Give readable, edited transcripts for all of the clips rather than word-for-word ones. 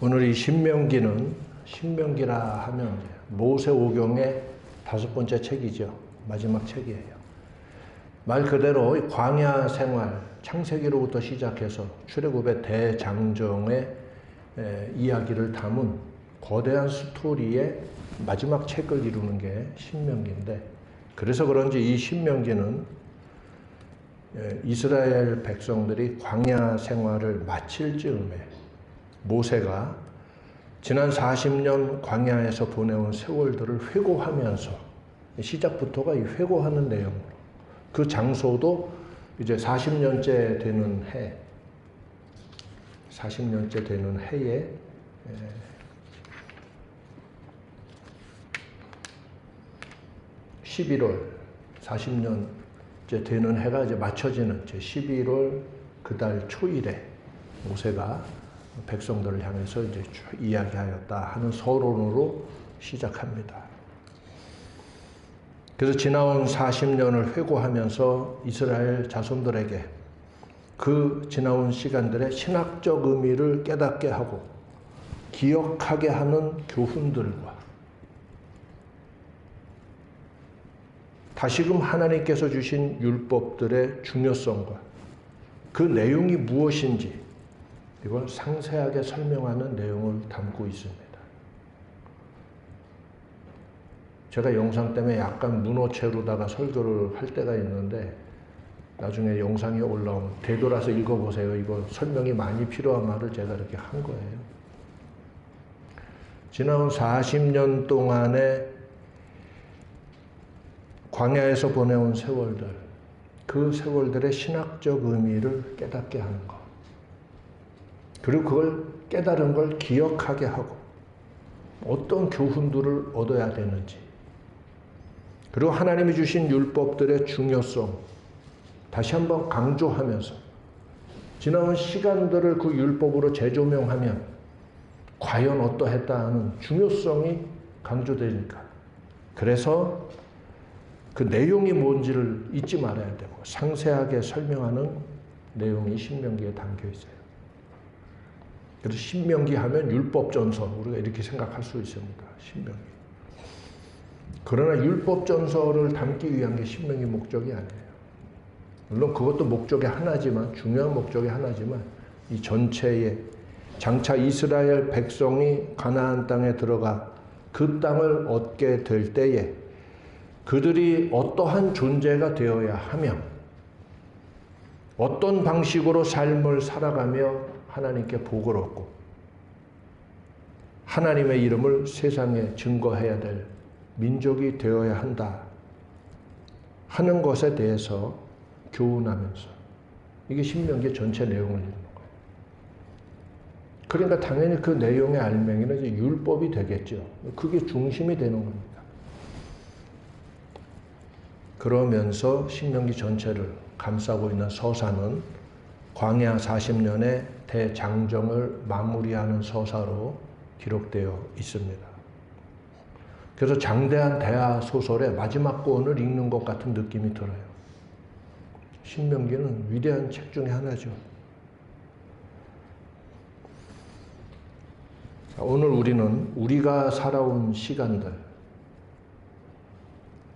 오늘 이 신명기는 신명기라 하면 모세오경의 5번째 책이죠. 마지막 책이에요. 말 그대로 광야 생활, 창세기로부터 시작해서 출애굽의 대장정의 이야기를 담은 거대한 스토리의 마지막 책을 이루는 게 신명기인데, 그래서 그런지 이 신명기는 이스라엘 백성들이 광야 생활을 마칠 즈음에 모세가 지난 40년 광야에서 보내온 세월들을 회고하면서, 시작부터가 이 회고하는 내용으로, 그 장소도 이제 40년째 되는 해, 40년째 되는 해에 11월 40년째 되는 해가 이제 맞춰지는 제 11월 그달 초일에 모세가 백성들을 향해서 이제 이야기하였다 하는 서론으로 시작합니다. 그래서 지나온 40년을 회고하면서 이스라엘 자손들에게 그 지나온 시간들의 신학적 의미를 깨닫게 하고 기억하게 하는 교훈들과 다시금 하나님께서 주신 율법들의 중요성과 그 내용이 무엇인지 이걸 상세하게 설명하는 내용을 담고 있습니다. 제가 영상 때문에 약간 문어체로다가 설교를 할 때가 있는데, 나중에 영상이 올라오면 되돌아서 읽어보세요. 이거 설명이 많이 필요한 말을 제가 이렇게 한 거예요. 지나온 40년 동안의 광야에서 보내온 세월들, 그 세월들의 신학적 의미를 깨닫게 하는 것, 그리고 그걸 깨달은 걸 기억하게 하고 어떤 교훈들을 얻어야 되는지, 그리고 하나님이 주신 율법들의 중요성 다시 한번 강조하면서 지나온 시간들을 그 율법으로 재조명하면 과연 어떠했다 하는 중요성이 강조되니까, 그래서 그 내용이 뭔지를 잊지 말아야 되고 상세하게 설명하는 내용이 신명기에 담겨 있어요. 그래서 신명기 하면 율법전서, 우리가 이렇게 생각할 수 있습니다. 신명기. 그러나 율법전서를 담기 위한 게 신명기 목적이 아니에요. 물론 그것도 목적의 하나지만, 중요한 목적의 하나지만, 이 전체의 장차 이스라엘 백성이 가나안 땅에 들어가 그 땅을 얻게 될 때에 그들이 어떠한 존재가 되어야 하며 어떤 방식으로 삶을 살아가며 하나님께 복을 얻고 하나님의 이름을 세상에 증거해야 될 민족이 되어야 한다 하는 것에 대해서 교훈하면서, 이게 신명기 전체 내용을 읽는 거예요. 그러니까 당연히 그 내용의 알맹이는 이제 율법이 되겠죠. 그게 중심이 되는 겁니다. 그러면서 신명기 전체를 감싸고 있는 서사는 광야 40년의 대장정을 마무리하는 서사로 기록되어 있습니다. 그래서 장대한 대하 소설의 마지막 권을 읽는 것 같은 느낌이 들어요. 신명기는 위대한 책 중에 하나죠. 자, 오늘 우리는 우리가 살아온 시간들,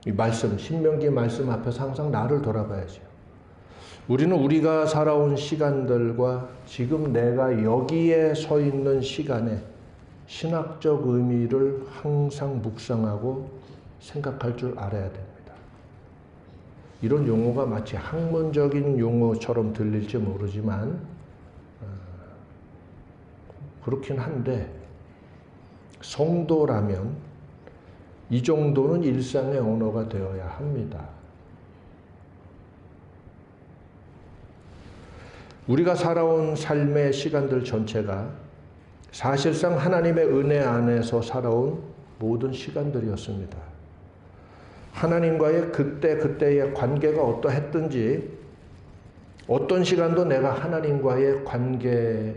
이 말씀, 신명기 말씀 앞에서 항상 나를 돌아봐야죠. 우리는 우리가 살아온 시간들과 지금 내가 여기에 서 있는 시간에 신학적 의미를 항상 묵상하고 생각할 줄 알아야 됩니다. 이런 용어가 마치 학문적인 용어처럼 들릴지 모르지만 그렇긴 한데, 성도라면 이 정도는 일상의 언어가 되어야 합니다. 우리가 살아온 삶의 시간들 전체가 사실상 하나님의 은혜 안에서 살아온 모든 시간들이었습니다. 하나님과의 그때그때의 관계가 어떠했든지 어떤 시간도 내가 하나님과의 관계를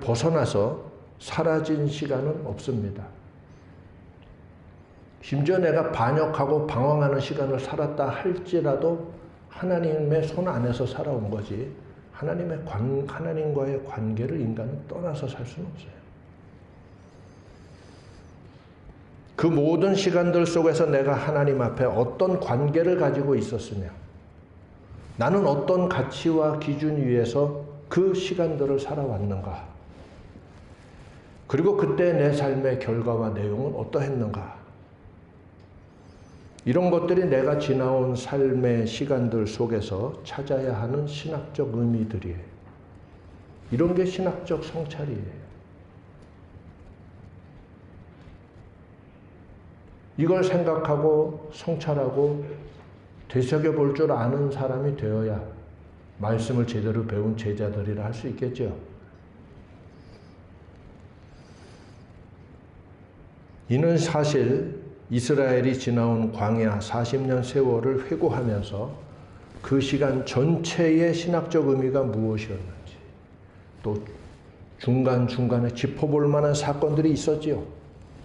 벗어나서 사라진 시간은 없습니다. 심지어 내가 반역하고 방황하는 시간을 살았다 할지라도 하나님의 손 안에서 살아온 거지, 하나님과의 관계를 인간은 떠나서 살 수는 없어요. 그 모든 시간들 속에서 내가 하나님 앞에 어떤 관계를 가지고 있었으며 나는 어떤 가치와 기준 위에서 그 시간들을 살아왔는가? 그리고 그때 내 삶의 결과와 내용은 어떠했는가? 이런 것들이 내가 지나온 삶의 시간들 속에서 찾아야 하는 신학적 의미들이에요. 이런 게 신학적 성찰이에요. 이걸 생각하고 성찰하고 되새겨볼 줄 아는 사람이 되어야 말씀을 제대로 배운 제자들이라 할 수 있겠죠. 이는 사실 이스라엘이 지나온 광야 40년 세월을 회고하면서 그 시간 전체의 신학적 의미가 무엇이었는지 또 중간중간에 짚어볼 만한 사건들이 있었지요.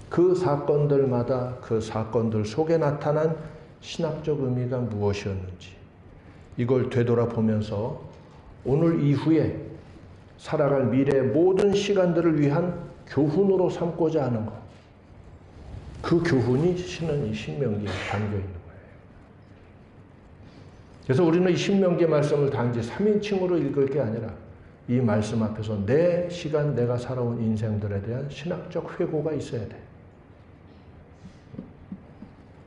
그 사건들마다 그 사건들 속에 나타난 신학적 의미가 무엇이었는지 이걸 되돌아보면서 오늘 이후에 살아갈 미래의 모든 시간들을 위한 교훈으로 삼고자 하는 것. 그 교훈이 신은 이 신명기에 담겨 있는 거예요. 그래서 우리는 이 신명기 말씀을 단지 3인칭으로 읽을 게 아니라 이 말씀 앞에서 내 시간 내가 살아온 인생들에 대한 신학적 회고가 있어야 돼.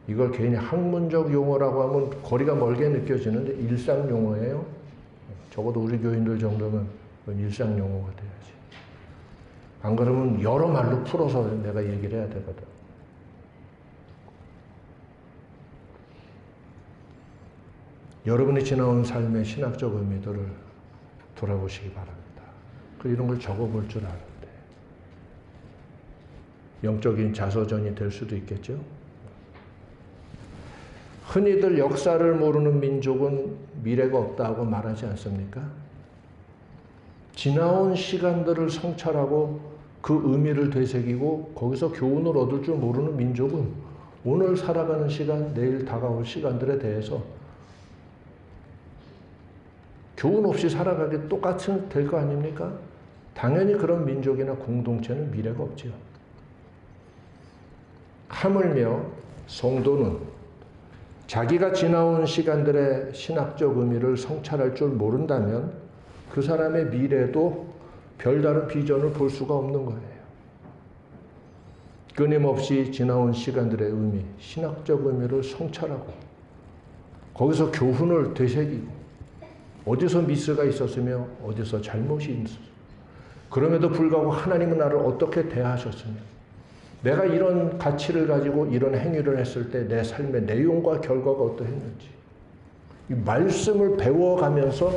이걸 괜히 학문적 용어라고 하면 거리가 멀게 느껴지는데 일상 용어예요. 적어도 우리 교인들 정도면 일상 용어가 돼야지. 안 그러면 여러 말로 풀어서 내가 얘기를 해야 되거든. 여러분이 지나온 삶의 신학적 의미들을 돌아보시기 바랍니다. 이런 걸 적어볼 줄 아는데 영적인 자서전이 될 수도 있겠죠. 흔히들 역사를 모르는 민족은 미래가 없다고 말하지 않습니까? 지나온 시간들을 성찰하고 그 의미를 되새기고 거기서 교훈을 얻을 줄 모르는 민족은 오늘 살아가는 시간, 내일 다가올 시간들에 대해서 교훈 없이 살아가기 똑같이 될 거 아닙니까? 당연히 그런 민족이나 공동체는 미래가 없지요. 하물며 성도는 자기가 지나온 시간들의 신학적 의미를 성찰할 줄 모른다면 그 사람의 미래도 별다른 비전을 볼 수가 없는 거예요. 끊임없이 지나온 시간들의 의미, 신학적 의미를 성찰하고 거기서 교훈을 되새기고 어디서 미스가 있었으며 어디서 잘못이 있었으며 그럼에도 불구하고 하나님은 나를 어떻게 대하셨으며 내가 이런 가치를 가지고 이런 행위를 했을 때 내 삶의 내용과 결과가 어떠했는지 이 말씀을 배워가면서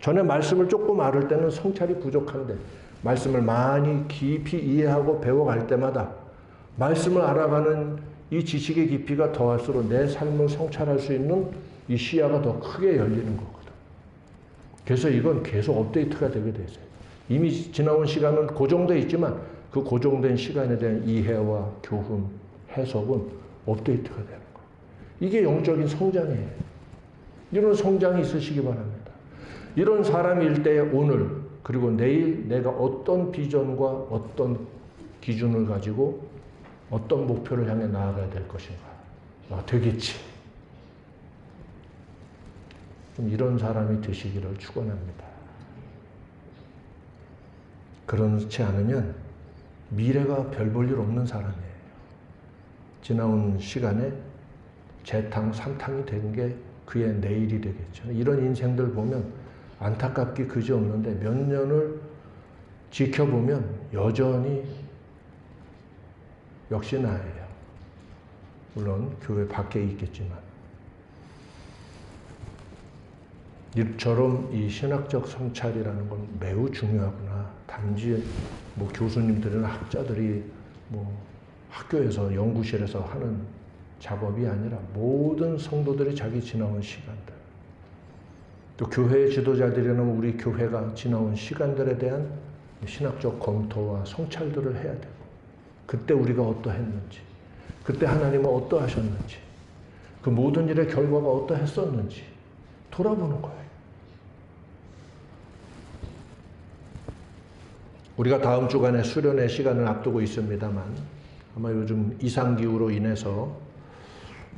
전에 말씀을 조금 알을 때는 성찰이 부족한데 말씀을 많이 깊이 이해하고 배워갈 때마다 말씀을 알아가는 이 지식의 깊이가 더할수록 내 삶을 성찰할 수 있는 이 시야가 더 크게 열리는 거거든. 그래서 이건 계속 업데이트가 되게 돼 있어요. 이미 지나온 시간은 고정되어 있지만 그 고정된 시간에 대한 이해와 교훈, 해석은 업데이트가 되는 거예요. 이게 영적인 성장이에요. 이런 성장이 있으시기 바랍니다. 이런 사람일 때 오늘 그리고 내일 내가 어떤 비전과 어떤 기준을 가지고 어떤 목표를 향해 나아가야 될 것인가. 되겠지. 좀 이런 사람이 되시기를 축원합니다. 그렇지 않으면 미래가 별 볼 일 없는 사람이에요. 지나온 시간에 재탕, 삼탕이 된 게 그의 내일이 되겠죠. 이런 인생들 보면 안타깝기 그지없는데 몇 년을 지켜보면 여전히 역시 나예요. 물론 교회 밖에 있겠지만 이처럼 이 신학적 성찰이라는 건 매우 중요하구나. 단지 뭐 교수님들이나 학자들이 뭐 학교에서 연구실에서 하는 작업이 아니라 모든 성도들이 자기 지나온 시간들 또 교회의 지도자들이나 우리 교회가 지나온 시간들에 대한 신학적 검토와 성찰들을 해야 되고 그때 우리가 어떠했는지 그때 하나님은 어떠하셨는지 그 모든 일의 결과가 어떠했었는지 돌아보는 거예요. 우리가 다음 주간에 수련회 시간을 앞두고 있습니다만 아마 요즘 이상기후로 인해서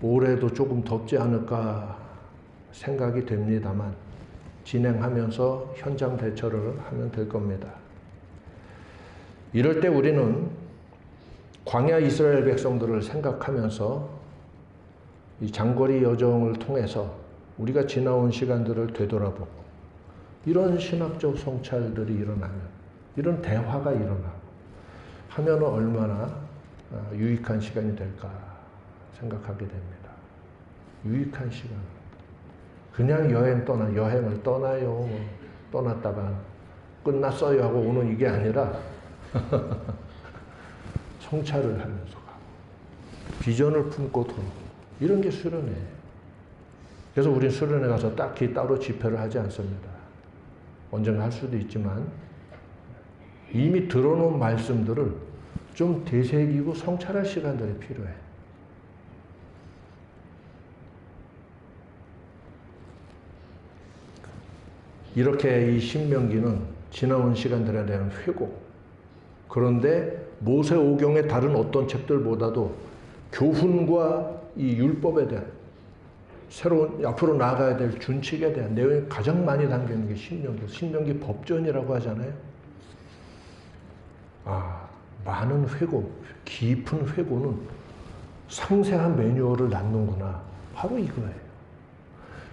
올해도 조금 덥지 않을까 생각이 됩니다만 진행하면서 현장 대처를 하면 될 겁니다. 이럴 때 우리는 광야 이스라엘 백성들을 생각하면서 이 장거리 여정을 통해서 우리가 지나온 시간들을 되돌아보고 이런 신학적 성찰들이 일어나면, 이런 대화가 일어나고 하면 얼마나 유익한 시간이 될까 생각하게 됩니다. 유익한 시간. 그냥 여행을 떠나요. 떠났다가 끝났어요 하고 오는 이게 아니라 성찰을 하면서 가고 비전을 품고 돌아오고 이런 게 수련회예요. 그래서 우린 수련회 가서 딱히 따로 집회를 하지 않습니다. 언젠가 할 수도 있지만 이미 들어놓은 말씀들을 좀 되새기고 성찰할 시간들이 필요해. 이렇게 이 신명기는 지나온 시간들에 대한 회고, 그런데 모세오경의 다른 어떤 책들보다도 교훈과 이 율법에 대한 새로운 앞으로 나아가야 될 준칙에 대한 내용이 가장 많이 담겨 있는 게 신명기. 신명기 법전이라고 하잖아요. 많은 회고, 깊은 회고는 상세한 매뉴얼을 낳는구나. 바로 이거예요.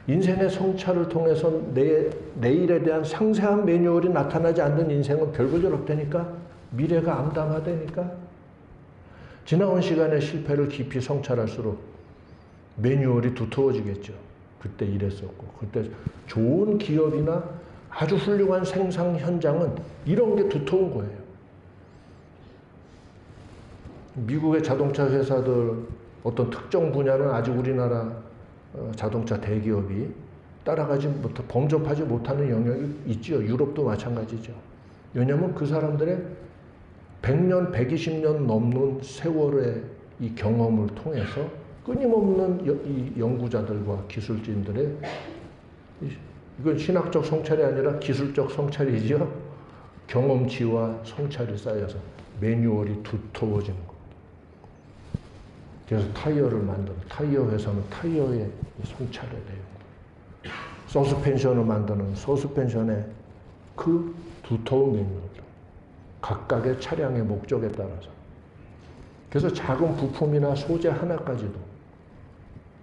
인생의 성찰을 통해서 내일에 대한 상세한 매뉴얼이 나타나지 않는 인생은 별볼일 없다니까. 미래가 암담하다니까. 지나온 시간의 실패를 깊이 성찰할수록 매뉴얼이 두터워지겠죠. 그때 이랬었고, 그때 좋은 기업이나 아주 훌륭한 생산 현장은 이런 게 두터운 거예요. 미국의 자동차 회사들 어떤 특정 분야는 아직 우리나라 자동차 대기업이 따라가지 못하, 범접하지 못하는 영역이 있죠. 유럽도 마찬가지죠. 왜냐하면 그 사람들의 100년, 120년 넘는 세월의 이 경험을 통해서 끊임없는 이 연구자들과 기술진들의, 이건 신학적 성찰이 아니라 기술적 성찰이죠. 경험치와 성찰이 쌓여서 매뉴얼이 두터워지는 겁니다. 그래서 타이어를 만드는, 타이어 회사는 타이어의 성찰을 해요. 서스펜션을 만드는 서스펜션의 그 두터운 매뉴얼, 각각의 차량의 목적에 따라서. 그래서 작은 부품이나 소재 하나까지도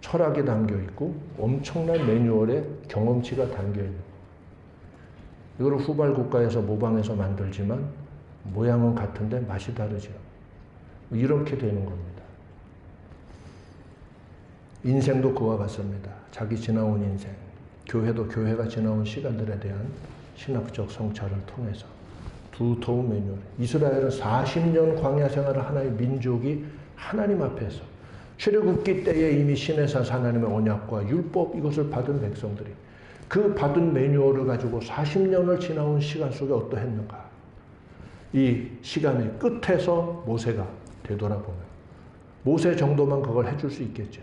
철학이 담겨 있고 엄청난 매뉴얼에 경험치가 담겨 있는 거예요. 이걸 후발 국가에서 모방해서 만들지만 모양은 같은데 맛이 다르죠. 이렇게 되는 겁니다. 인생도 그와 같습니다. 자기 지나온 인생, 교회도 교회가 지나온 시간들에 대한 신학적 성찰을 통해서 두터운 매뉴얼. 이스라엘은 40년 광야 생활을 하나의 민족이 하나님 앞에서 출애굽기 때에 이미 시내산 하나님의 언약과 율법 이것을 받은 백성들이 그 받은 매뉴얼을 가지고 40년을 지나온 시간 속에 어떠했는가. 이 시간의 끝에서 모세가 되돌아보며, 모세 정도만 그걸 해줄 수 있겠죠.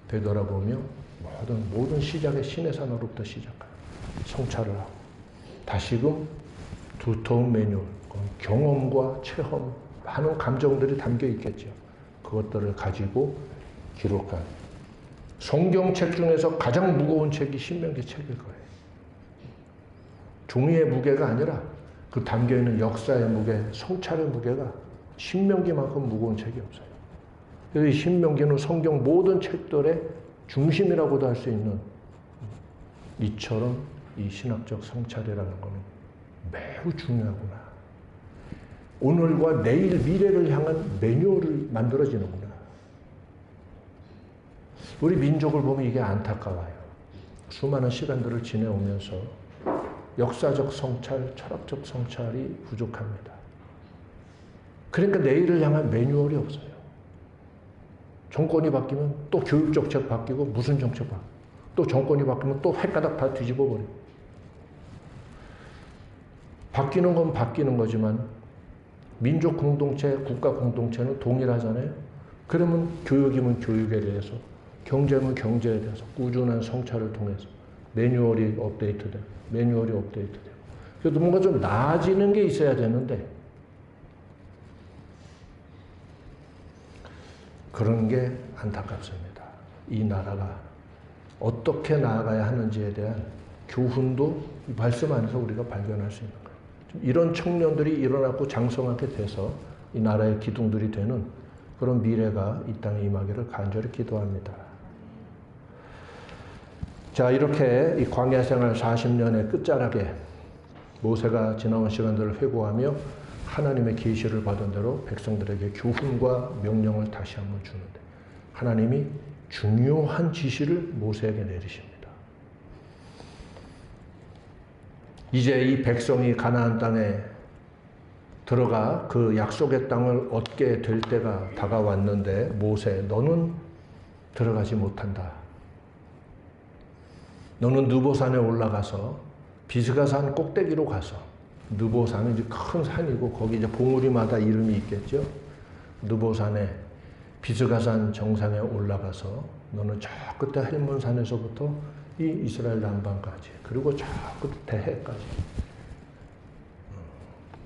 되돌아보며 모든 시작의 시내산으로부터 시작하여 성찰을 하고 다시금 두터운 매뉴얼, 경험과 체험, 많은 감정들이 담겨 있겠죠. 그것들을 가지고 기록한 성경책 중에서 가장 무거운 책이 신명기 책일 거예요. 종이의 무게가 아니라 그 담겨있는 역사의 무게, 성찰의 무게가 신명기만큼 무거운 책이 없어요. 그래서 이 신명기는 성경 모든 책들의 중심이라고도 할 수 있는, 이처럼 이 신학적 성찰이라는 것은 매우 중요하구나. 오늘과 내일 미래를 향한 매뉴얼을 만들어지는구나. 우리 민족을 보면 이게 안타까워요. 수많은 시간들을 지내오면서 역사적 성찰, 철학적 성찰이 부족합니다. 그러니까 내일을 향한 매뉴얼이 없어요. 정권이 바뀌면 또 교육 정책 바뀌고 무슨 정책 바뀌고 또 정권이 바뀌면 또 헷가닥 다 뒤집어 버려요. 바뀌는 건 바뀌는 거지만 민족 공동체, 국가 공동체는 동일하잖아요. 그러면 교육이면 교육에 대해서, 경제면 경제에 대해서 꾸준한 성찰을 통해서 매뉴얼이 업데이트되고 그래도 뭔가 좀 나아지는 게 있어야 되는데 그런 게 안타깝습니다. 이 나라가 어떻게 나아가야 하는지에 대한 교훈도 이 말씀 안에서 우리가 발견할 수 있는 거예요. 이런 청년들이 일어나고 장성하게 돼서 이 나라의 기둥들이 되는 그런 미래가 이 땅에 임하기를 간절히 기도합니다. 자, 이렇게 이 광야 생활 40년의 끝자락에 모세가 지나온 시간들을 회고하며 하나님의 계시를 받은 대로 백성들에게 교훈과 명령을 다시 한번 주는데 하나님이 중요한 지시를 모세에게 내리십니다. 이제 이 백성이 가나안 땅에 들어가 그 약속의 땅을 얻게 될 때가 다가왔는데 모세, 너는 들어가지 못한다. 너는 느보산에 올라가서 비스가산 꼭대기로 가서, 느보산은 이제 큰 산이고 거기 이제 봉우리마다 이름이 있겠죠. 느보산에 비스가산 정상에 올라가서 너는 저 끝에 헬몬산에서부터 이 이스라엘 남방까지 그리고 저 끝 대해까지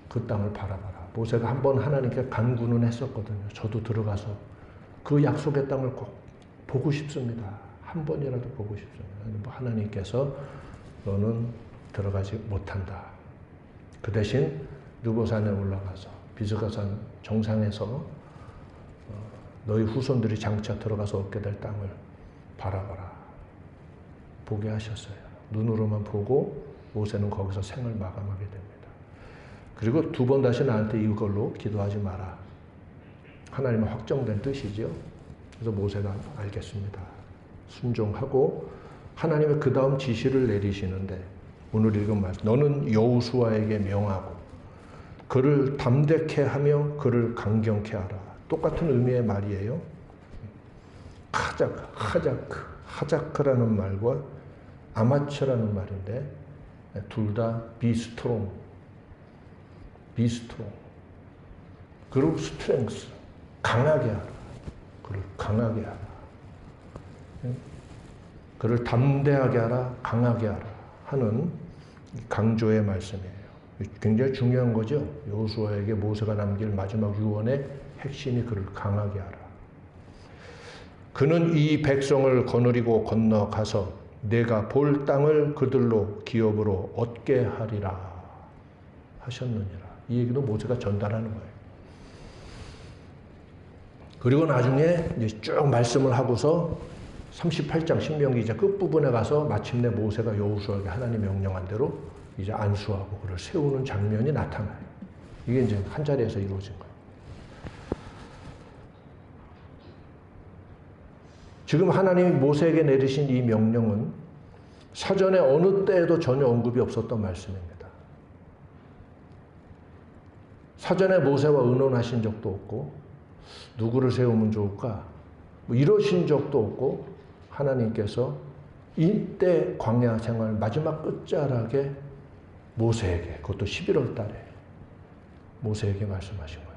그 땅을 바라봐라. 모세가 한번 하나님께 간구는 했었거든요. 저도 들어가서 그 약속의 땅을 꼭 보고 싶습니다. 한 번이라도 보고 싶습니다. 하나님께서 너는 들어가지 못한다. 그 대신 느보산에 올라가서 비스가산 정상에서 너희 후손들이 장차 들어가서 얻게 될 땅을 바라봐라. 보게 하셨어요. 눈으로만 보고 모세는 거기서 생을 마감하게 됩니다. 그리고 두 번 다시 나한테 이걸로 기도하지 마라. 하나님의 확정된 뜻이죠. 그래서 모세가 알겠습니다. 순종하고 하나님의 그 다음 지시를 내리시는데 오늘 읽은 말씀, 너는 여호수아에게 명하고 그를 담대케 하며 그를 강경케 하라. 똑같은 의미의 말이에요. 하자크라는 말과 아마츠라는 말인데 둘 다 be strong. 그리고 strength, 강하게 하라. 그를 강하게 하라. 그를 담대하게 하라, 강하게 하라 하는 강조의 말씀이에요. 굉장히 중요한 거죠. 여호수아에게 모세가 남길 마지막 유언의 핵심이 그를 강하게 하라. 그는 이 백성을 거느리고 건너가서 내가 볼 땅을 그들로 기업으로 얻게 하리라 하셨느니라. 이 얘기도 모세가 전달하는 거예요. 그리고 나중에 이제 쭉 말씀을 하고서 38장 신명기 이제 끝부분에 가서 마침내 모세가 여호수아에게 하나님 명령한 대로 이제 안수하고 그를 세우는 장면이 나타나요. 이게 이제 한 자리에서 이루어진 거예요. 지금 하나님이 모세에게 내리신 이 명령은 사전에 어느 때에도 전혀 언급이 없었던 말씀입니다. 사전에 모세와 의논하신 적도 없고 누구를 세우면 좋을까? 뭐 이러신 적도 없고 하나님께서 이때 광야 생활 마지막 끝자락에 모세에게, 그것도 11월 달에 모세에게 말씀하신 거예요.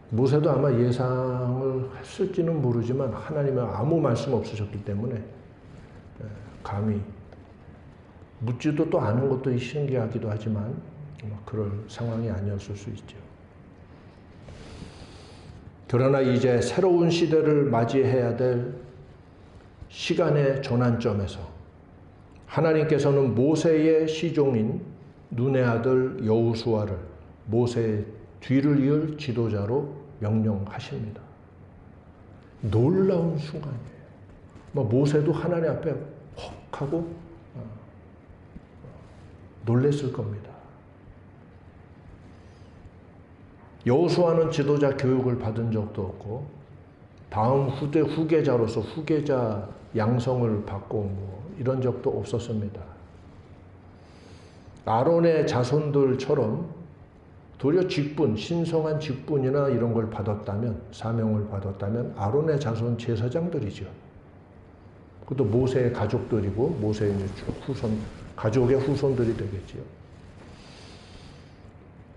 모세도 아마 예상을 했을지는 모르지만 하나님은 아무 말씀 없으셨기 때문에 감히 묻지도 또 않은 것도 신기하기도 하지만 그럴 상황이 아니었을 수 있죠. 그러나 이제 새로운 시대를 맞이해야 될 시간의 전환점에서 하나님께서는 모세의 시종인 눈의 아들 여호수아를 모세의 뒤를 이을 지도자로 명령하십니다. 놀라운 순간이에요. 모세도 하나님 앞에 헉 하고 놀랬을 겁니다. 여호수아는 지도자 교육을 받은 적도 없고 다음 후계자로서 후계자 양성을 받고 이런 적도 없었습니다. 아론의 자손들처럼 도리어 직분, 신성한 직분이나 이런 걸 받았다면, 사명을 받았다면 아론의 자손 제사장들이죠. 그것도 모세의 가족들이고 모세의 후손, 가족의 후손들이 되겠지요.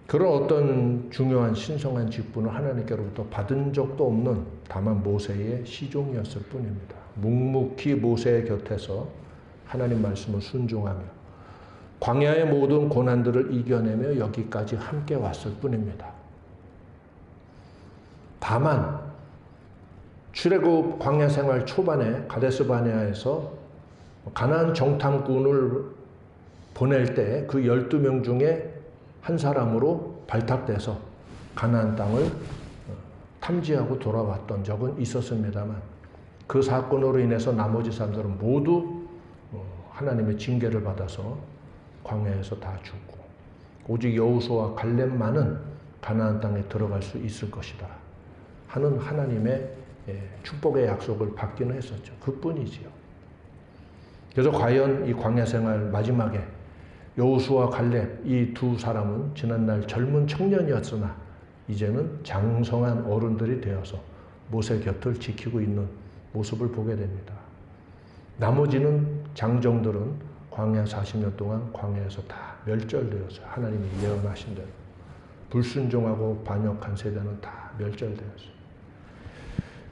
그런 어떤 중요한 신성한 직분을 하나님께로부터 받은 적도 없는 다만 모세의 시종이었을 뿐입니다. 묵묵히 모세의 곁에서 하나님 말씀을 순종하며 광야의 모든 고난들을 이겨내며 여기까지 함께 왔을 뿐입니다. 다만 출애굽 광야 생활 초반에 가데스 바네아에서 가나안 정탐꾼을 보낼 때 그 12명 중에 한 사람으로 발탁돼서 가나안 땅을 탐지하고 돌아왔던 적은 있었습니다만 그 사건으로 인해서 나머지 사람들은 모두 하나님의 징계를 받아서 광야에서 다 죽고 오직 여호수아와 갈렙만은 가나안 땅에 들어갈 수 있을 것이다 하는 하나님의 축복의 약속을 받기는 했었죠. 그뿐이지요. 그래서 과연 이 광야 생활 마지막에 여호수아와 갈렙 이 두 사람은 지난날 젊은 청년이었으나 이제는 장성한 어른들이 되어서 모세 곁을 지키고 있는 모습을 보게 됩니다. 나머지는 장정들은 광야 40년 동안 광야에서 다 멸절되었어요. 하나님이 예언하신 대로. 불순종하고 반역한 세대는 다 멸절되었어요.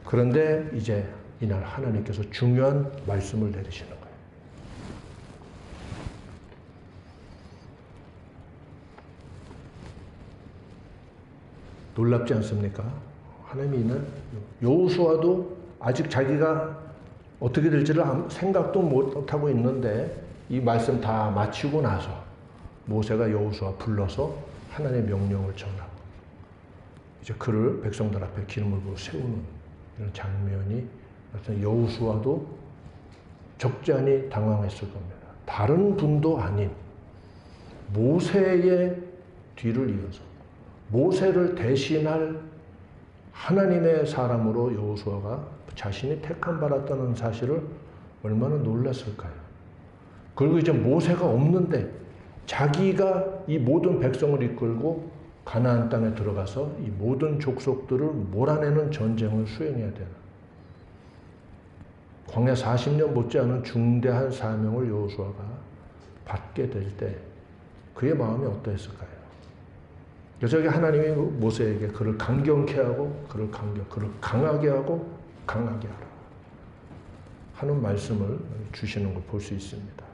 그런데 이제 이날 하나님께서 중요한 말씀을 내리시는 거예요. 놀랍지 않습니까? 하나님이 이날 여호수아도 아직 자기가 어떻게 될지를 생각도 못하고 있는데 이 말씀 다 마치고 나서 모세가 여호수아 불러서 하나님의 명령을 전하고 이제 그를 백성들 앞에 기름을 부어 세우는 이런 장면이 여호수아도 적잖이 당황했을 겁니다. 다른 분도 아닌 모세의 뒤를 이어서 모세를 대신할 하나님의 사람으로 여호수아가 자신이 택함 받았다는 사실을 얼마나 놀랐을까요? 그리고 이제 모세가 없는데 자기가 이 모든 백성을 이끌고 가나안 땅에 들어가서 이 모든 족속들을 몰아내는 전쟁을 수행해야 되는 광야 40년 못지않은 중대한 사명을 여호수아가 받게 될 때 그의 마음이 어떠했을까요? 그래서 하나님이 모세에게 그를 강경케 하고 그를 강하게 하고 강하게 하라 하는 말씀을 주시는 걸 볼 수 있습니다.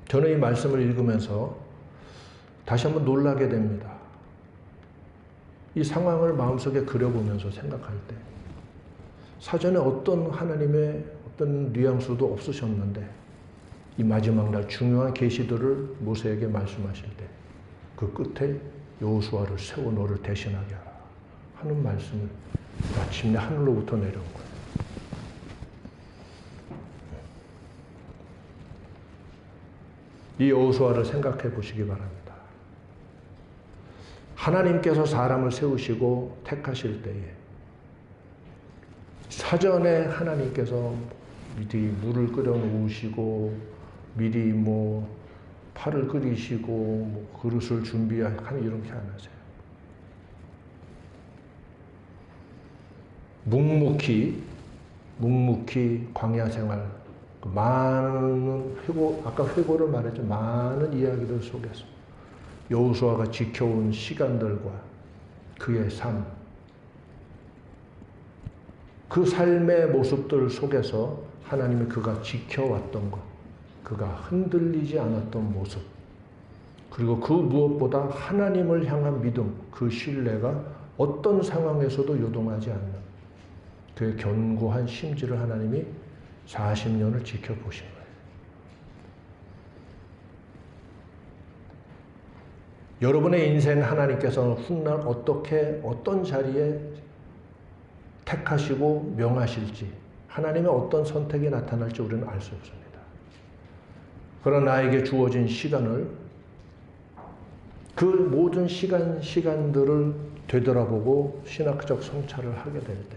저는 이 말씀을 읽으면서 다시 한번 놀라게 됩니다. 이 상황을 마음속에 그려보면서 생각할 때 사전에 어떤 하나님의 어떤 뉘앙스도 없으셨는데 이 마지막 날 중요한 계시들을 모세에게 말씀하실 때 그 끝에 여호수아를 세워 너를 대신하게 하라 하는 말씀을 마침내 하늘로부터 내려온 거예요. 이 여호수아를 생각해 보시기 바랍니다. 하나님께서 사람을 세우시고 택하실 때에 사전에 하나님께서 미리 물을 끓여 놓으시고 미리 팔을 끓이시고 그릇을 준비하는 이런 게 안 하세요. 묵묵히 광야 생활 많은 아까 회고를 말했죠. 많은 이야기들 속에서 여호수아가 지켜온 시간들과 그의 삶, 그 삶의 모습들 속에서 하나님이 그가 지켜왔던 것, 그가 흔들리지 않았던 모습, 그리고 그 무엇보다 하나님을 향한 믿음, 그 신뢰가 어떤 상황에서도 요동하지 않는 그의 견고한 심지를 하나님이 40년을 지켜보신 거예요. 여러분의 인생 하나님께서는 훗날 어떤 자리에 택하시고 명하실지, 하나님의 어떤 선택이 나타날지 우리는 알 수 없습니다. 그러나 나에게 주어진 시간을, 그 모든 시간들을 되돌아보고 신학적 성찰을 하게 될 때,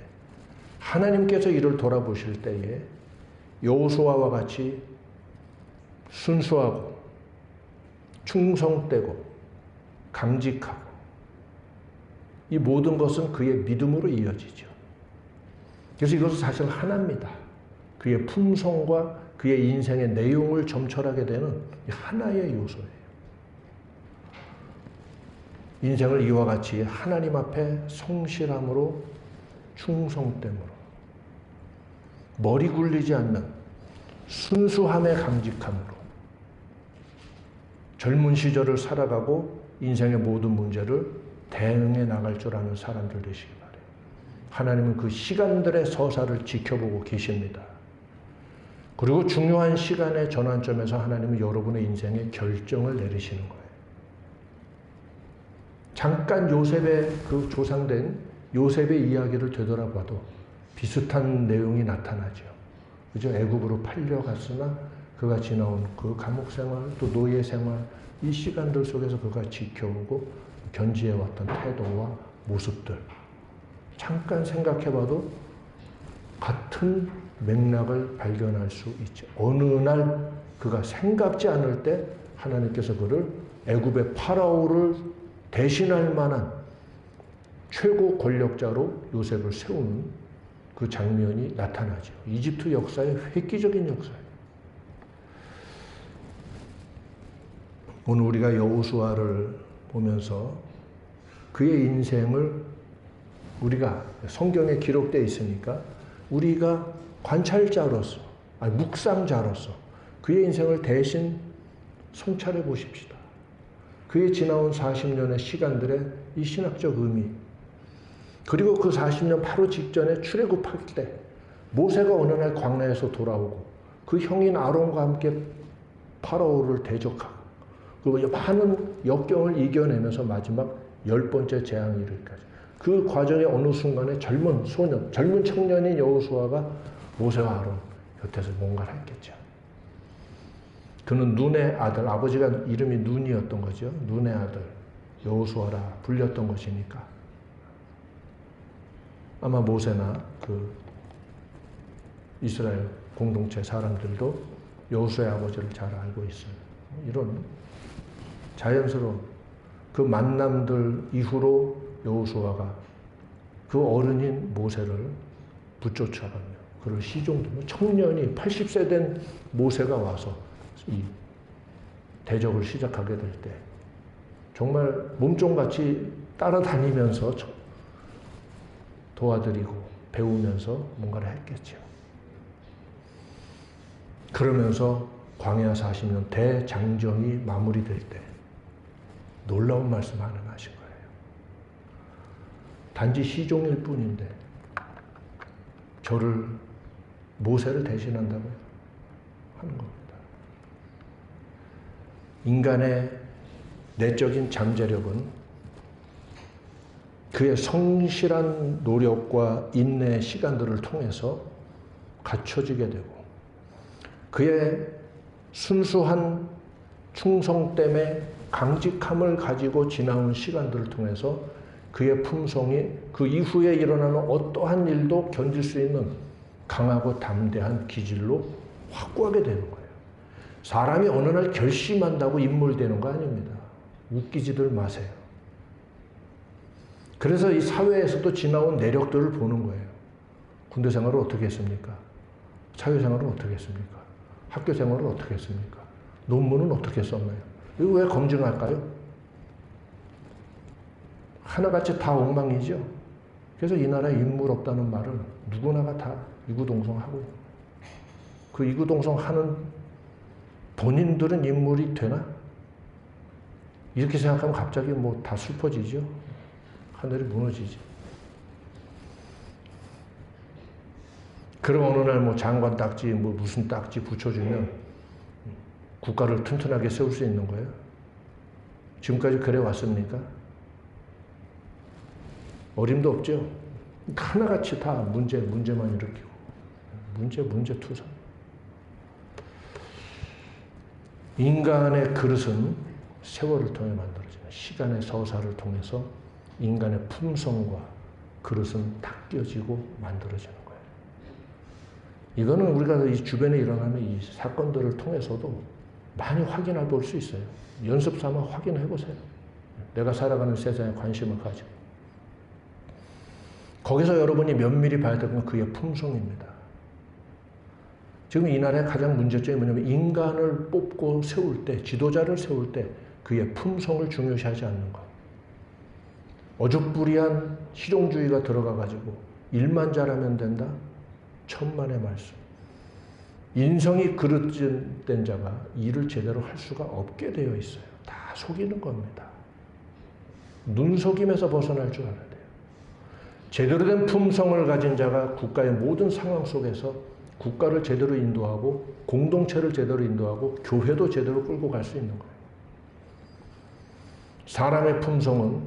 하나님께서 이를 돌아보실 때에 여호수아와 같이 순수하고 충성되고 강직하고 이 모든 것은 그의 믿음으로 이어지죠. 그래서 이것은 사실 하나입니다. 그의 품성과 그의 인생의 내용을 점철하게 되는 하나의 요소예요. 인생을 이와 같이 하나님 앞에 성실함으로 충성됨으로 머리 굴리지 않는 순수함의 강직함으로 젊은 시절을 살아가고 인생의 모든 문제를 대응해 나갈 줄 아는 사람들 되시기 바라요. 하나님은 그 시간들의 서사를 지켜보고 계십니다. 그리고 중요한 시간의 전환점에서 하나님은 여러분의 인생에 결정을 내리시는 거예요. 잠깐 요셉의 그 조상된 요셉의 이야기를 되돌아봐도 비슷한 내용이 나타나죠. 그죠? 애굽으로 팔려갔으나 그가 지나온 그 감옥 생활, 또 노예 생활, 이 시간들 속에서 그가 지켜오고 견지해왔던 태도와 모습들. 잠깐 생각해봐도 같은 맥락을 발견할 수 있죠. 어느 날 그가 생각지 않을 때 하나님께서 그를 애굽의 파라오를 대신할 만한 최고 권력자로 요셉을 세우는 그 장면이 나타나죠. 이집트 역사의 획기적인 역사예요. 오늘 우리가 여호수아를 보면서 그의 인생을 우리가 성경에 기록되어 있으니까 우리가 관찰자로서, 묵상자로서 그의 인생을 대신 성찰해 보십시다. 그의 지나온 40년의 시간들의 이 신학적 의미, 그리고 그 40년 바로 직전에 출애굽할 때 모세가 어느 날 광야에서 돌아오고 그 형인 아론과 함께 파라오를 대적하고 그리고 많은 역경을 이겨내면서 마지막 10번째 재앙이 이르기까지 그 과정의 어느 순간에 젊은 소년, 젊은 청년인 여호수아가 모세와 아론 곁에서 뭔가를 했겠죠. 그는 눈의 아들, 아버지가 이름이 눈이었던 거죠. 눈의 아들 여호수아라 불렸던 것이니까 아마 모세나 그 이스라엘 공동체 사람들도 여호수아의 아버지를 잘 알고 있어요. 이런 자연스러운 그 만남들 이후로 여호수아가 그 어른인 모세를 붙쫓아가며 그를 시종되며 청년이 80세 된 모세가 와서 이 대적을 시작하게 될 때 정말 몸종같이 따라다니면서 도와드리고 배우면서 뭔가를 했겠죠. 그러면서 광야 40년 대장정이 마무리될 때 놀라운 말씀 하나 하신 거예요. 단지 시종일 뿐인데 저를 모세를 대신한다고요? 하는 겁니다. 인간의 내적인 잠재력은 그의 성실한 노력과 인내의 시간들을 통해서 갖춰지게 되고 그의 순수한 충성됨의 강직함을 가지고 지나온 시간들을 통해서 그의 품성이 그 이후에 일어나는 어떠한 일도 견딜 수 있는 강하고 담대한 기질로 확고하게 되는 거예요. 사람이 어느 날 결심한다고 인물되는 거 아닙니다. 웃기지들 마세요. 그래서 이 사회에서도 지나온 내력들을 보는 거예요. 군대 생활을 어떻게 했습니까? 사회생활을 어떻게 했습니까? 학교 생활을 어떻게 했습니까? 논문은 어떻게 썼나요? 이거 왜 검증할까요? 하나같이 다 엉망이죠. 그래서 이 나라에 인물 없다는 말을 누구나가 다 이구동성하고요. 그 이구동성하는 본인들은 인물이 되나? 이렇게 생각하면 갑자기 뭐 다 슬퍼지죠. 하늘이 무너지죠. 그럼 어느 날 뭐 장관 딱지, 뭐 무슨 딱지 붙여주면 국가를 튼튼하게 세울 수 있는 거예요? 지금까지 그래 왔습니까? 어림도 없죠. 하나같이 다 문제만 일으키고 문제 투성. 인간의 그릇은 세월을 통해 만들어지는 시간의 서사를 통해서 인간의 품성과 그릇은 닦여지고 만들어지는 거예요. 이거는 우리가 이 주변에 일어나는 이 사건들을 통해서도 많이 확인해 볼 수 있어요. 연습 삼아 확인해 보세요. 내가 살아가는 세상에 관심을 가지고. 거기서 여러분이 면밀히 봐야 되는 건 그의 품성입니다. 지금 이 나라의 가장 문제점이 뭐냐면 인간을 뽑고 세울 때, 지도자를 세울 때 그의 품성을 중요시하지 않는 것. 어죽부리한 실용주의가 들어가가지고 일만 잘하면 된다? 천만의 말씀. 인성이 그릇된 자가 일을 제대로 할 수가 없게 되어 있어요. 다 속이는 겁니다. 눈속임에서 벗어날 줄 알아야 돼요. 제대로 된 품성을 가진 자가 국가의 모든 상황 속에서 국가를 제대로 인도하고 공동체를 제대로 인도하고 교회도 제대로 끌고 갈 수 있는 거예요. 사람의 품성은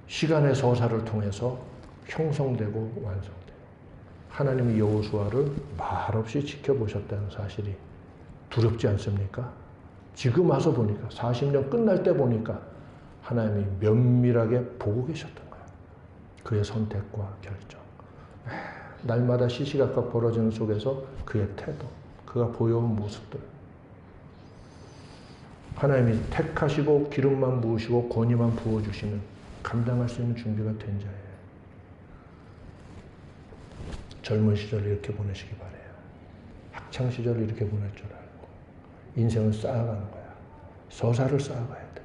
시간의 서사를 통해서 형성되고 완성돼요. 하나님이 여호수아를 말없이 지켜보셨다는 사실이 두렵지 않습니까? 지금 와서 보니까 40년 끝날 때 보니까 하나님이 면밀하게 보고 계셨던 거예요. 그의 선택과 결정. 날마다 시시각각 벌어지는 속에서 그의 태도, 그가 보여온 모습들. 하나님이 택하시고 기름만 부으시고 권위만 부어주시면 감당할 수 있는 준비가 된 자예요. 젊은 시절을 이렇게 보내시기 바래요. 학창 시절을 이렇게 보낼 줄 알고 인생을 쌓아가는 거야. 서사를 쌓아가야 돼.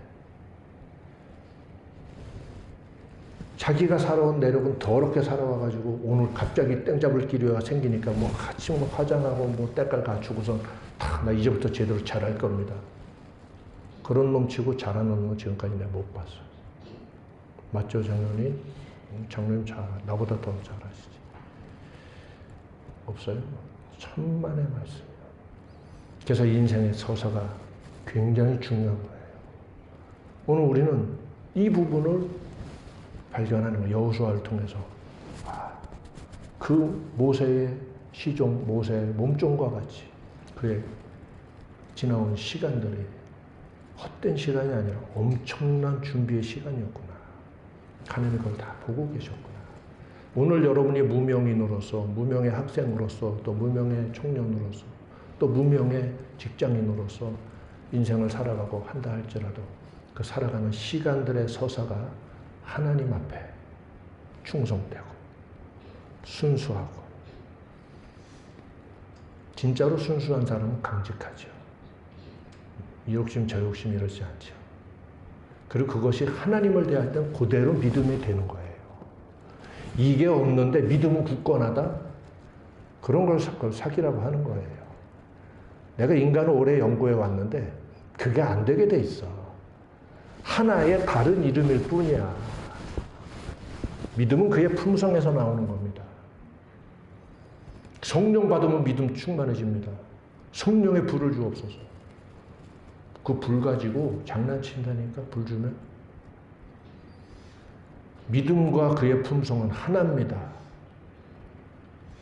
자기가 살아온 내력은 더럽게 살아와가지고 오늘 갑자기 땡잡을 기회가 생기니까 뭐 같이 뭐 화장하고 뭐 때깔 갖추고서 나 이제부터 제대로 잘할 겁니다. 그런 놈 치고 잘하는 놈은 지금까지 내가 못 봤어. 맞죠, 장로님? 장로님 나보다 더 잘하시지. 없어요? 천만의 말씀이에요. 그래서 인생의 서사가 굉장히 중요한 거예요. 오늘 우리는 이 부분을 발견하는 거예요. 여호수아를 통해서. 그 모세의 시종, 모세의 몸종과 같이 그의 지나온 시간들이 헛된 시간이 아니라 엄청난 준비의 시간이었구나. 하나님이 그걸 다 보고 계셨구나. 오늘 여러분이 무명인으로서, 무명의 학생으로서, 또 무명의 청년으로서, 또 무명의 직장인으로서 인생을 살아가고 한다 할지라도 그 살아가는 시간들의 서사가 하나님 앞에 충성되고 순수하고 진짜로 순수한 사람은 강직하죠. 이 욕심 저 욕심 이러지 않죠. 그리고 그것이 하나님을 대할 땐 그대로 믿음이 되는 거예요. 이게 없는데 믿음은 굳건하다? 그런 걸 사기라고 하는 거예요. 내가 인간을 오래 연구해 왔는데 그게 안 되게 돼 있어. 하나의 다른 이름일 뿐이야. 믿음은 그의 품성에서 나오는 겁니다. 성령 받으면 믿음 충만해집니다. 성령의 불을 주옵소서. 그 불 가지고 장난친다니까, 불 주면. 믿음과 그의 품성은 하나입니다.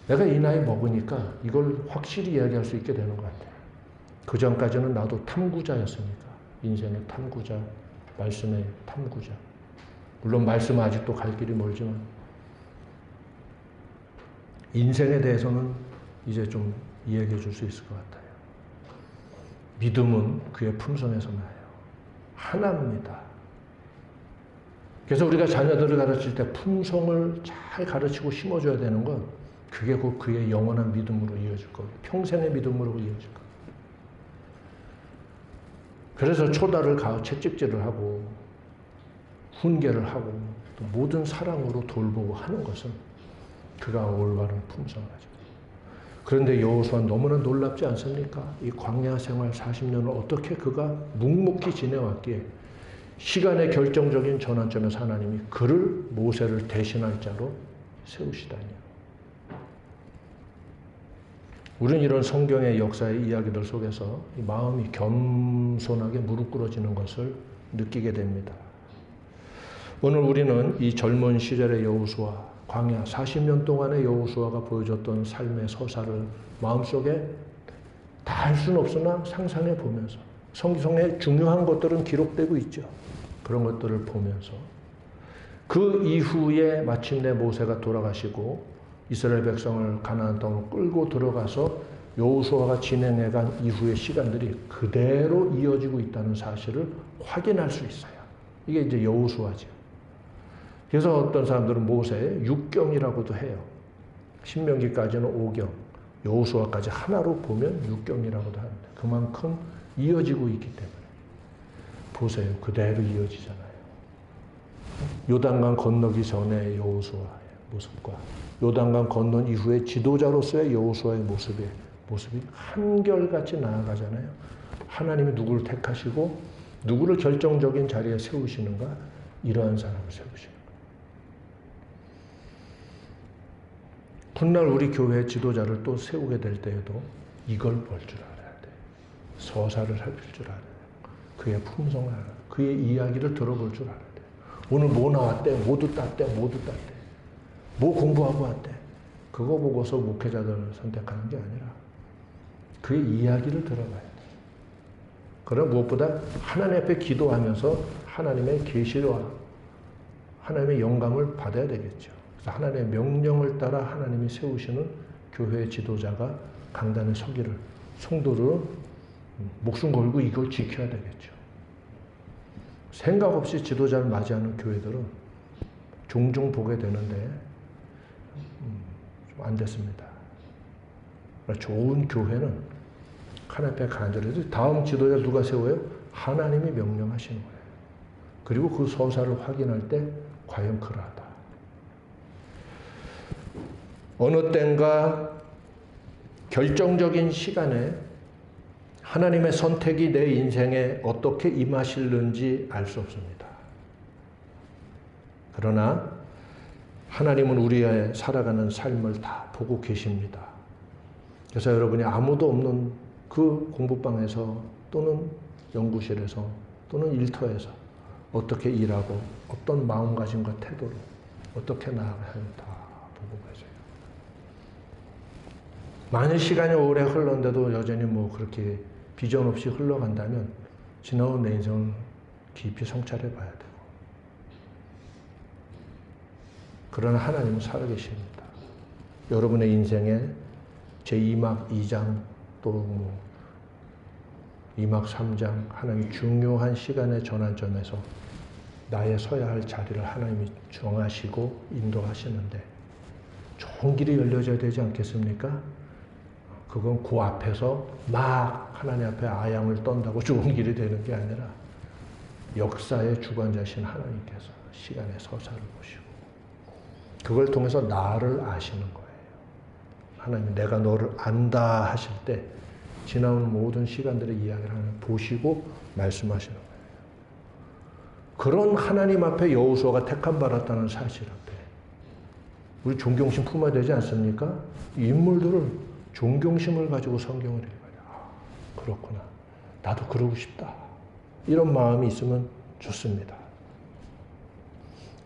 내가 이 나이 먹으니까 이걸 확실히 이야기할 수 있게 되는 것 같아요. 그 전까지는 나도 탐구자였으니까. 인생의 탐구자, 말씀의 탐구자. 물론 말씀은 아직도 갈 길이 멀지만 인생에 대해서는 이제 좀 이야기해 줄 수 있을 것 같아요. 믿음은 그의 품성에서 나요. 하나입니다. 그래서 우리가 자녀들을 가르칠 때 품성을 잘 가르치고 심어줘야 되는 건 그게 곧 그의 영원한 믿음으로 이어질 거예요. 평생의 믿음으로 이어질 거예요. 그래서 초다를 가서 채찍질을 하고 훈계를 하고 또 모든 사랑으로 돌보고 하는 것은 그가 올바른 품성을 가지고. 그런데 여호수아는 너무나 놀랍지 않습니까? 이 광야 생활 40년을 어떻게 그가 묵묵히 지내왔기에 시간의 결정적인 전환점에서 하나님이 그를 모세를 대신할 자로 세우시다니. 우리는 이런 성경의 역사의 이야기들 속에서 이 마음이 겸손하게 무릎 꿇어지는 것을 느끼게 됩니다. 오늘 우리는 이 젊은 시절의 여호수아, 광야 40년 동안의 여호수아가 보여줬던 삶의 서사를 마음속에 다 할 수는 없으나 상상해 보면서 성경에 중요한 것들은 기록되고 있죠. 그런 것들을 보면서 그 이후에 마침내 모세가 돌아가시고 이스라엘 백성을 가나안 땅으로 끌고 들어가서 여호수아가 진행해간 이후의 시간들이 그대로 이어지고 있다는 사실을 확인할 수 있어요. 이게 이제 여호수아죠. 그래서 어떤 사람들은 모세의 6경이라고도 해요. 신명기까지는 5경, 여호수아까지 하나로 보면 6경이라고도 합니다. 그만큼 이어지고 있기 때문에. 보세요. 그대로 이어지잖아요. 요단강 건너기 전에 여호수아예요. 모습과 요단강 건넌 이후에 지도자로서의 여호수아의 모습이 한결같이 나아가잖아요. 하나님이 누구를 택하시고 누구를 결정적인 자리에 세우시는가? 이러한 사람을 세우시는 거예요. 훗날 우리 교회 지도자를 또 세우게 될 때에도 이걸 볼 줄 알아야 돼. 서사를 살필 줄 알아야 돼. 그의 품성을 알아야 돼. 그의 이야기를 들어볼 줄 알아야 돼. 오늘 뭐 나왔대? 모두 땄대? 뭐 공부하고 왔대? 그거 보고서 목회자들을 선택하는 게 아니라 그의 이야기를 들어봐야 돼. 그럼 무엇보다 하나님 앞에 기도하면서 하나님의 계시와 하나님의 영감을 받아야 되겠죠. 그래서 하나님의 명령을 따라 하나님이 세우시는 교회의 지도자가 강단에 서기를, 성도를 목숨 걸고 이걸 지켜야 되겠죠. 생각 없이 지도자를 맞이하는 교회들은 종종 보게 되는데 좀 안 됐습니다. 좋은 교회는 하나님 앞에 간절해서 다음 지도자 누가 세워요? 하나님이 명령하시는 거예요. 그리고 그 서사를 확인할 때 과연 그러하다. 어느 때인가 결정적인 시간에 하나님의 선택이 내 인생에 어떻게 임하실는지 알 수 없습니다. 그러나 하나님은 우리의 살아가는 삶을 다 보고 계십니다. 그래서 여러분이 아무도 없는 그 공부방에서 또는 연구실에서 또는 일터에서 어떻게 일하고 어떤 마음가짐과 태도로 어떻게 나아가야 하는지 다 보고 계세요. 만일 시간이 오래 흘렀는데도 여전히 뭐 그렇게 비전 없이 흘러간다면 지나온 내 인생을 깊이 성찰해 봐야 되고, 그러나 하나님은 살아계십니다. 여러분의 인생에 제2막 2장 또 2막 3장 하나님이 중요한 시간의 전환점에서 나의 서야 할 자리를 하나님이 정하시고 인도하시는데 좋은 길이 열려져야 되지 않겠습니까? 그건 그 앞에서 막 하나님 앞에 아양을 떤다고 좋은 길이 되는 게 아니라 역사의 주관자신 하나님께서 시간의 서사를 보시고 그걸 통해서 나를 아시는 거예요. 하나님이 내가 너를 안다 하실 때 지나온 모든 시간들의 이야기를 하나님 보시고 말씀하시는 거예요. 그런 하나님 앞에 여호수아가 택함 받았다는 사실 앞에 우리 존경심 품어야 되지 않습니까? 인물들을 존경심을 가지고 성경을 읽어요. 아, 그렇구나. 나도 그러고 싶다. 이런 마음이 있으면 좋습니다.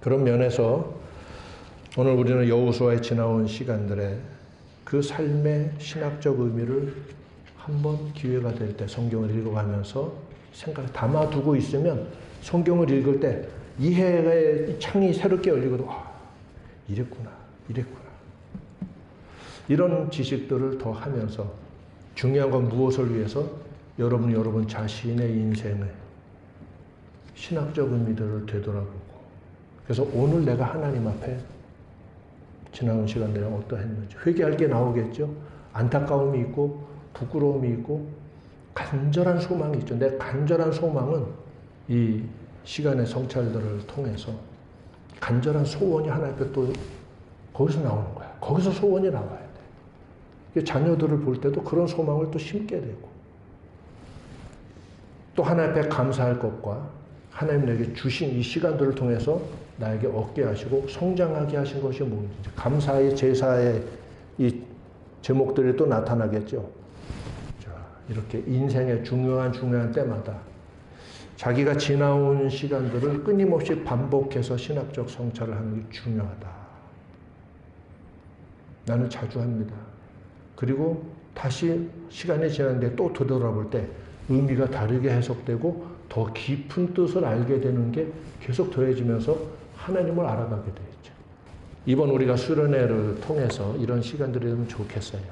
그런 면에서 오늘 우리는 여호수아에 지나온 시간들의 그 삶의 신학적 의미를 한번 기회가 될 때 성경을 읽어가면서 생각을 담아두고 있으면 성경을 읽을 때 이해의 창이 새롭게 열리거든. 아, 이랬구나. 이런 지식들을 더 하면서 중요한 건 무엇을 위해서? 여러분 자신의 인생의 신학적 의미들을 되돌아보고, 그래서 오늘 내가 하나님 앞에 지나온 시간들이 어떠했는지 회개할 게 나오겠죠. 안타까움이 있고 부끄러움이 있고 간절한 소망이 있죠. 내 간절한 소망은 이 시간의 성찰들을 통해서 간절한 소원이 하나님 앞에 또 거기서 나오는 거야. 거기서 소원이 나와야 돼. 자녀들을 볼 때도 그런 소망을 또 심게 되고, 또 하나님 앞에 감사할 것과 하나님 내게 주신 이 시간들을 통해서 나에게 얻게 하시고 성장하게 하신 것이 뭔지, 감사의 제사의 이 제목들이 또 나타나겠죠. 자, 이렇게 인생의 중요한 때마다 자기가 지나온 시간들을 끊임없이 반복해서 신학적 성찰을 하는 게 중요하다. 나는 자주 합니다. 그리고 다시 시간이 지났는데 또 되돌아볼 때 의미가 다르게 해석되고 더 깊은 뜻을 알게 되는 게 계속 더해지면서 하나님을 알아가게 되죠. 이번 우리가 수련회를 통해서 이런 시간들이 되면 좋겠어요.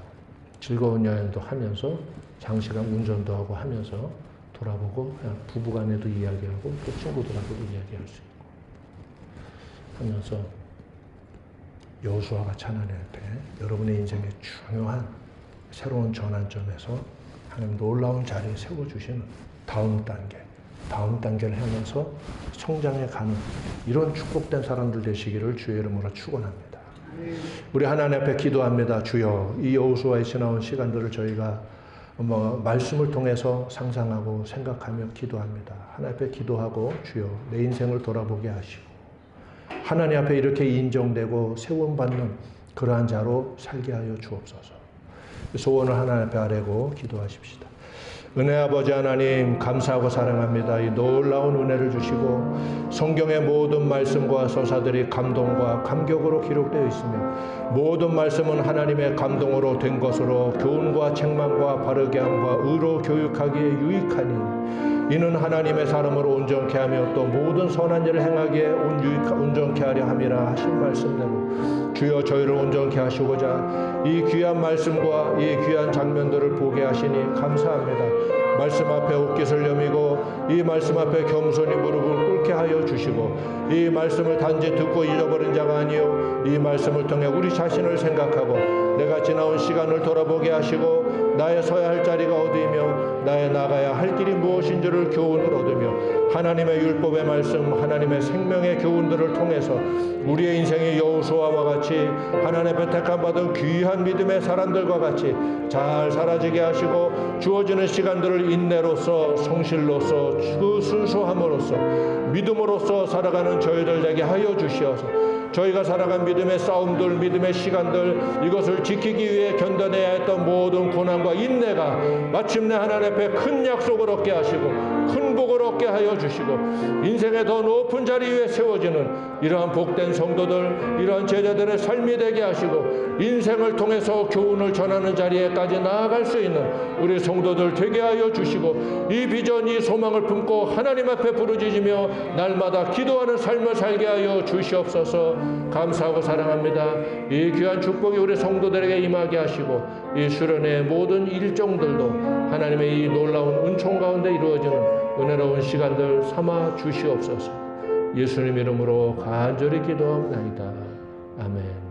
즐거운 여행도 하면서 장시간 운전도 하고 하면서 돌아보고 그냥 부부간에도 이야기하고 또 친구들하고도 이야기할 수 있고 하면서 여호수아가 하나님 앞에 여러분의 인생의 중요한 새로운 전환점에서 하나님 놀라운 자리에 세워주시는 다음 단계를 하면서 성장해 가는 이런 축복된 사람들 되시기를 주의 이름으로 축원합니다. 우리 하나님 앞에 기도합니다. 주여, 이 여호수아에 지나온 시간들을 저희가 말씀을 통해서 상상하고 생각하며 기도합니다. 하나님 앞에 기도하고 주여 내 인생을 돌아보게 하시고 하나님 앞에 이렇게 인정되고 세움받는 그러한 자로 살게 하여 주옵소서. 소원을 하나님 앞에 아뢰고 기도하십시다. 은혜 아버지 하나님, 감사하고 사랑합니다. 이 놀라운 은혜를 주시고 성경의 모든 말씀과 서사들이 감동과 감격으로 기록되어 있으며 모든 말씀은 하나님의 감동으로 된 것으로 교훈과 책망과 바르게 함과 의로 교육하기에 유익하니 이는 하나님의 사람으로 온전케 하며 또 모든 선한 일을 행하기에 온전케 하려 함이라 하신 말씀대로 주여 저희를 온전케 하시고자 이 귀한 말씀과 이 귀한 장면들을 보게 하시니 감사합니다. 말씀 앞에 옷깃을 여미고 이 말씀 앞에 겸손히 무릎을 꿇게 하여 주시고 이 말씀을 단지 듣고 잊어버린 자가 아니요 이 말씀을 통해 우리 자신을 생각하고 내가 지나온 시간을 돌아보게 하시고 나의 서야 할 자리가 어디이며 나의 나가야 할 길이 무엇인지를 교훈을 얻으며 하나님의 율법의 말씀, 하나님의 생명의 교훈들을 통해서 우리의 인생의 여호수아와 같이 하나님 앞에 택함받은 귀한 믿음의 사람들과 같이 잘 사라지게 하시고 주어지는 시간들을 인내로서 성실로서 그 순수함으로써 믿음으로써 살아가는 저희들 되게 하여 주시어서 저희가 살아간 믿음의 싸움들, 믿음의 시간들 이것을 지키기 위해 견뎌내야 했던 모든 고난과 인내가 마침내 하나님 앞에 큰 약속을 얻게 하시고 큰 복을 얻게 하여 주시고 인생의 더 높은 자리 위에 세워지는 이러한 복된 성도들, 이러한 제자들의 삶이 되게 하시고 인생을 통해서 교훈을 전하는 자리에까지 나아갈 수 있는 우리 성도들 되게 하여 주시고 이 비전, 이 소망을 품고 하나님 앞에 부르짖으며 날마다 기도하는 삶을 살게 하여 주시옵소서. 감사하고 사랑합니다. 이 귀한 축복이 우리 성도들에게 임하게 하시고 이 수련의 모든 일정들도 하나님의 이 놀라운 은총 가운데 이루어지는 은혜로운 시간들 삼아 주시옵소서. 예수님 이름으로 간절히 기도합니다. 아멘.